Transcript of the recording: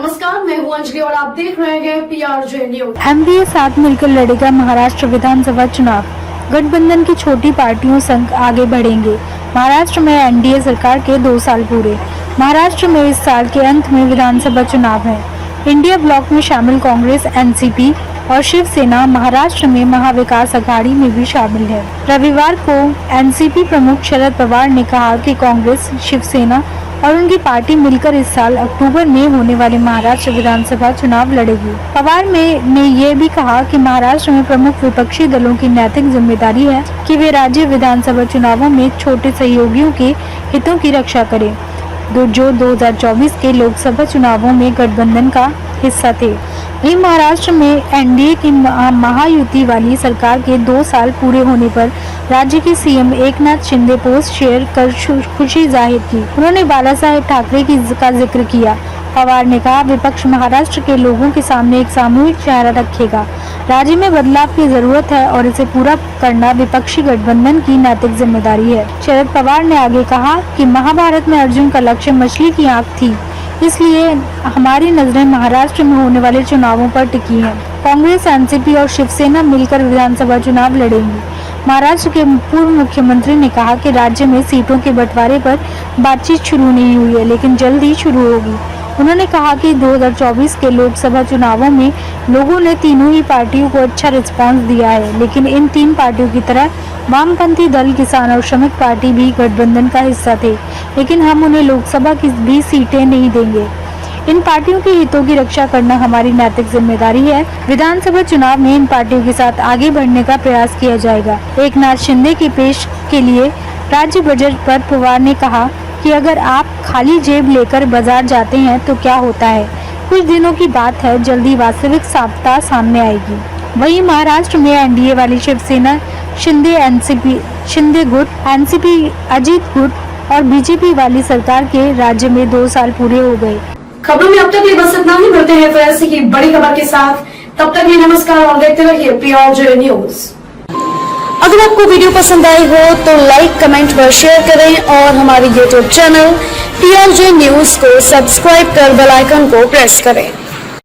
नमस्कार, मैं हूं अंजलि और आप देख रहे हैं PRJ न्यूज। एमडीए साथ मिलकर लड़ेगा महाराष्ट्र विधानसभा चुनाव। गठबंधन की छोटी पार्टियों संग आगे बढ़ेंगे। महाराष्ट्र में एनडीए सरकार के 2 साल पूरे। महाराष्ट्र में इस साल के अंत में विधानसभा चुनाव है। इंडिया ब्लॉक में शामिल कांग्रेस, एनसीपी और शिवसेना महाराष्ट्र में महाविकास अघाड़ी में भी शामिल है। रविवार को एनसीपी प्रमुख शरद पवार ने कहा कि कांग्रेस, शिवसेना और उनकी पार्टी मिलकर इस साल अक्टूबर में होने वाले महाराष्ट्र विधानसभा चुनाव लड़ेगी। पवार ने ये भी कहा कि महाराष्ट्र में प्रमुख विपक्षी दलों की नैतिक जिम्मेदारी है कि वे राज्य विधानसभा चुनावों में छोटे सहयोगियों के हितों की रक्षा करें, जो 2024 के लोकसभा चुनावों में गठबंधन का हिस्सा थे। वहीं महाराष्ट्र में एनडीए की महायुति वाली सरकार के 2 साल पूरे होने पर राज्य के CM Eknath Shinde post share कर खुशी जाहिर की। उन्होंने बाला साहेब ठाकरे का जिक्र किया। पवार ने कहा, विपक्ष महाराष्ट्र के लोगों के सामने एक सामूहिक चेहरा रखेगा। राज्य में बदलाव की जरूरत है और इसे पूरा करना विपक्षी गठबंधन की नैतिक जिम्मेदारी है। शरद पवार ने आगे कहा कि महाभारत में अर्जुन का लक्ष्य मछली की आंख थी, इसलिए हमारी नजरें महाराष्ट्र में होने वाले चुनावों पर टिकी हैं। कांग्रेस, एनसीपी और शिवसेना मिलकर विधानसभा चुनाव लड़ेंगी। महाराष्ट्र के पूर्व मुख्यमंत्री ने कहा कि राज्य में सीटों के बंटवारे पर बातचीत शुरू नहीं हुई है, लेकिन जल्द ही शुरू होगी। उन्होंने कहा कि 2024 के लोकसभा चुनावों में लोगों ने तीनों ही पार्टियों को अच्छा रिस्पांस दिया है, लेकिन इन 3 पार्टियों की तरह वामपंथी दल, किसान और श्रमिक पार्टी भी गठबंधन का हिस्सा थे, लेकिन हम उन्हें लोकसभा की भी सीटें नहीं देंगे। इन पार्टियों के हितों की रक्षा करना हमारी नैतिक जिम्मेदारी है। विधानसभा चुनाव में इन पार्टियों के साथ आगे बढ़ने का प्रयास किया जाएगा। एकनाथ शिंदे के पेश के लिए राज्य बजट पर पवार ने कहा कि अगर आप खाली जेब लेकर बाजार जाते हैं तो क्या होता है। कुछ दिनों की बात है, जल्दी वास्तविक साफ्ता सामने आएगी। वहीं महाराष्ट्र में एनडीए वाली शिवसेना, शिंदे गुट, एनसीपी अजित गुट और बीजेपी वाली सरकार के राज्य में 2 साल पूरे हो गए। खबरों में अब तक ये बस इतना ही। मिलते हैं फिर ऐसी ही बड़ी खबर के साथ। तब तक ये नमस्कार और देखते रहिए PRJ न्यूज। अगर आपको वीडियो पसंद आई हो तो लाइक, कमेंट व शेयर करें और हमारे YouTube चैनल PRJ न्यूज को सब्सक्राइब कर बेल आइकन को प्रेस करें।